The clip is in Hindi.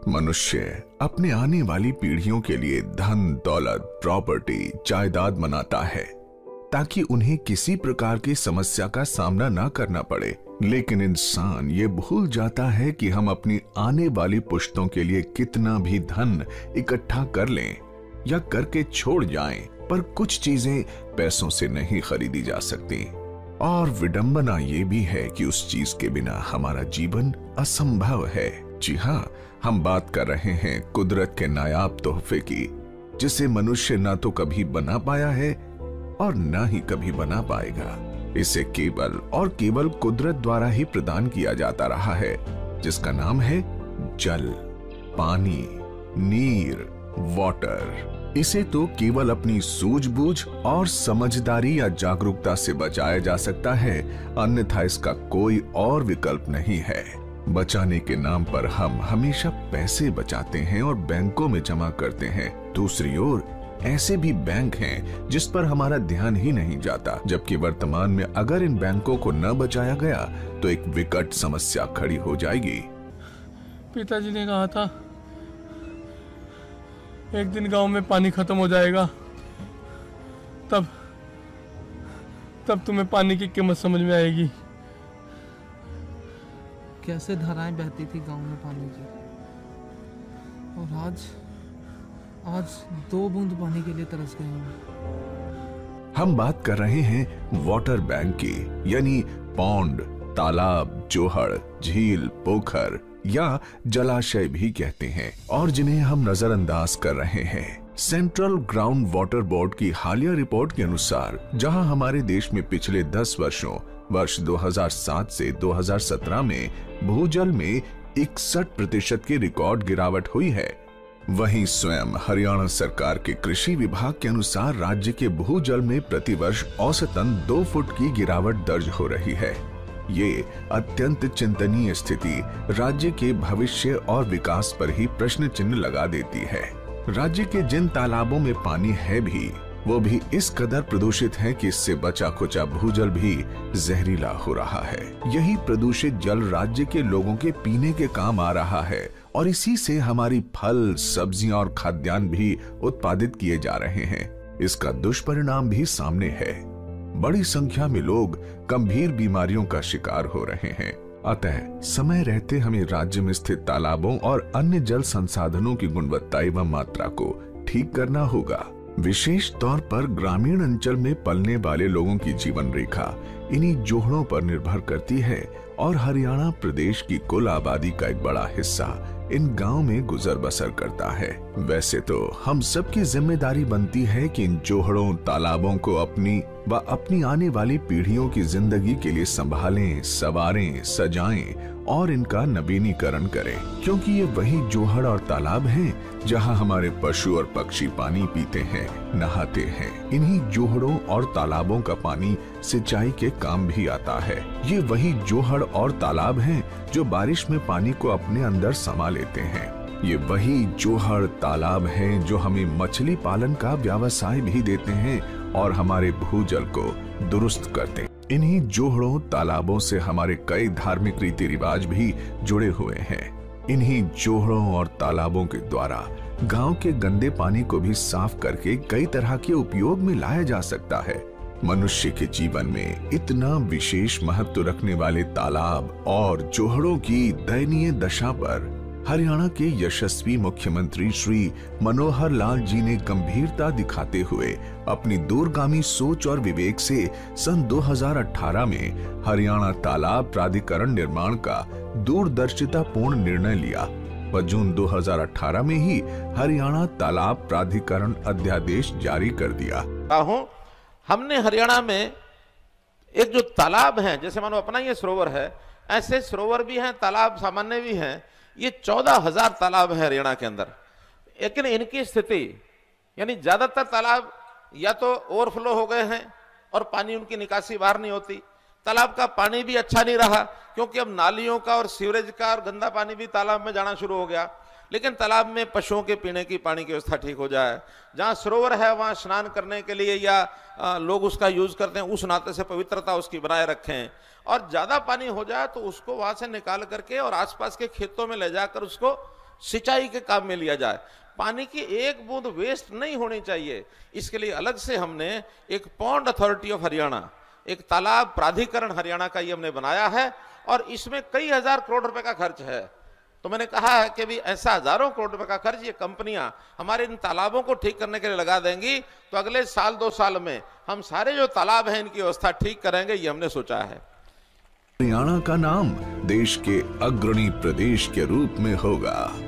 मनुष्य अपने आने वाली पीढ़ियों के लिए धन दौलत प्रॉपर्टी जायदाद बनाता है ताकि उन्हें किसी प्रकार की समस्या का सामना ना करना पड़े। लेकिन इंसान ये भूल जाता है कि हम अपनी आने वाली पुश्तों के लिए कितना भी धन इकट्ठा कर लें या करके छोड़ जाएं, पर कुछ चीजें पैसों से नहीं खरीदी जा सकती। और विडंबना ये भी है कि उस चीज के बिना हमारा जीवन असंभव है। जी हाँ, हम बात कर रहे हैं कुदरत के नायाब तोहफे की, जिसे मनुष्य ना तो कभी बना पाया है और ना ही कभी बना पाएगा। इसे केवल और केवल कुदरत द्वारा ही प्रदान किया जाता रहा है, जिसका नाम है जल, पानी, नीर, वाटर। इसे तो केवल अपनी सूझबूझ और समझदारी या जागरूकता से बचाया जा सकता है, अन्यथा इसका कोई और विकल्प नहीं है। बचाने के नाम पर हम हमेशा पैसे बचाते हैं और बैंकों में जमा करते हैं। दूसरी ओर ऐसे भी बैंक हैं जिस पर हमारा ध्यान ही नहीं जाता, जबकि वर्तमान में अगर इन बैंकों को न बचाया गया तो एक विकट समस्या खड़ी हो जाएगी। पिताजी ने कहा था एक दिन गांव में पानी खत्म हो जाएगा, तब तुम्हें पानी की कीमत समझ में आएगी। कैसे धाराएं बहती थी गांव में पानी की, और आज 2 बूंद पानी के लिए तरस गए हैं। हम बात कर रहे हैं वाटर बैंक की, यानी पौंड, तालाब, जोहड़, झील, पोखर या जलाशय भी कहते हैं, और जिन्हें हम नजरअंदाज कर रहे हैं। सेंट्रल ग्राउंड वाटर बोर्ड की हालिया रिपोर्ट के अनुसार, जहां हमारे देश में पिछले 10 वर्षों वर्ष 2007 से 2017 में भूजल में 61% की रिकॉर्ड गिरावट हुई है, वहीं स्वयं हरियाणा सरकार के कृषि विभाग के अनुसार राज्य के भूजल में प्रतिवर्ष औसतन 2 फुट की गिरावट दर्ज हो रही है। ये अत्यंत चिंतनीय स्थिति राज्य के भविष्य और विकास पर ही प्रश्न चिन्ह लगा देती है। राज्य के जिन तालाबों में पानी है भी, वो भी इस कदर प्रदूषित है कि इससे बचा खुचा भूजल भी जहरीला हो रहा है। यही प्रदूषित जल राज्य के लोगों के पीने के काम आ रहा है, और इसी से हमारी फल, सब्जियां और खाद्यान्न भी उत्पादित किए जा रहे हैं। इसका दुष्परिणाम भी सामने है। बड़ी संख्या में लोग गंभीर बीमारियों का शिकार हो रहे हैं। अतः समय रहते हमें राज्य में स्थित तालाबों और अन्य जल संसाधनों की गुणवत्ता एवं मात्रा को ठीक करना होगा। विशेष तौर पर ग्रामीण अंचल में पलने वाले लोगों की जीवन रेखा इन्हीं जोहड़ों पर निर्भर करती है, और हरियाणा प्रदेश की कुल आबादी का एक बड़ा हिस्सा इन गांव में गुजर बसर करता है। वैसे तो हम सबकी जिम्मेदारी बनती है कि इन जोहड़ों तालाबों को अपनी आने वाली पीढ़ियों की जिंदगी के लिए संभालें, संवारें, सजाएं और इनका नवीनीकरण करें, क्योंकि ये वही जोहड़ और तालाब हैं जहां हमारे पशु और पक्षी पानी पीते हैं, नहाते हैं। इन्हीं जोहड़ों और तालाबों का पानी सिंचाई के काम भी आता है। ये वही जोहड़ और तालाब हैं जो बारिश में पानी को अपने अंदर समा लेते हैं। ये वही जोहड़ तालाब हैं जो हमें मछली पालन का व्यवसाय भी देते हैं और हमारे भूजल को दुरुस्त करते हैं। इन्हीं जोहड़ों तालाबों से हमारे कई धार्मिक रीति रिवाज भी जुड़े हुए हैं। इन्हीं जोहड़ों और तालाबों के द्वारा गांव के गंदे पानी को भी साफ करके कई तरह के उपयोग में लाया जा सकता है। मनुष्य के जीवन में इतना विशेष महत्व रखने वाले तालाब और जोहड़ों की दयनीय दशा पर हरियाणा के यशस्वी मुख्यमंत्री श्री मनोहर लाल जी ने गंभीरता दिखाते हुए अपनी दूरगामी सोच और विवेक से सन 2018 में हरियाणा तालाब प्राधिकरण निर्माण का दूरदर्शितापूर्ण निर्णय लिया व जून 2018 में ही हरियाणा तालाब प्राधिकरण अध्यादेश जारी कर दिया। हमने हरियाणा में एक जो तालाब है, जैसे मानो अपना ये सरोवर है, ऐसे सरोवर भी हैं, तालाब सामान्य भी हैं। ये 14,000 तालाब है हरियाणा के अंदर, लेकिन इनकी स्थिति यानी ज्यादातर तालाब या तो ओवरफ्लो हो गए हैं और पानी उनकी निकासी बाहर नहीं होती। तालाब का पानी भी अच्छा नहीं रहा, क्योंकि अब नालियों का और सीवरेज का और गंदा पानी भी तालाब में जाना शुरू हो गया। लेकिन तालाब में पशुओं के पीने की पानी की व्यवस्था ठीक हो जाए, जहाँ सरोवर है वहाँ स्नान करने के लिए या लोग उसका यूज करते हैं, उस नाते से पवित्रता उसकी बनाए रखें। और ज्यादा पानी हो जाए तो उसको वहां से निकाल करके और आसपास के खेतों में ले जाकर उसको सिंचाई के काम में लिया जाए। पानी की एक बूंद वेस्ट नहीं होनी चाहिए। इसके लिए अलग से हमने एक पॉन्ड अथॉरिटी ऑफ हरियाणा, एक तालाब प्राधिकरण हरियाणा का ये हमने बनाया है और इसमें कई हजार करोड़ रुपए का खर्च है। तो मैंने कहा है कि भी ऐसा हजारों करोड़ रुपए का खर्च ये कंपनियां हमारे इन तालाबों को ठीक करने के लिए लगा देंगी, तो अगले साल 2 साल में हम सारे जो तालाब हैं इनकी व्यवस्था ठीक करेंगे, ये हमने सोचा है। हरियाणा का नाम देश के अग्रणी प्रदेश के रूप में होगा।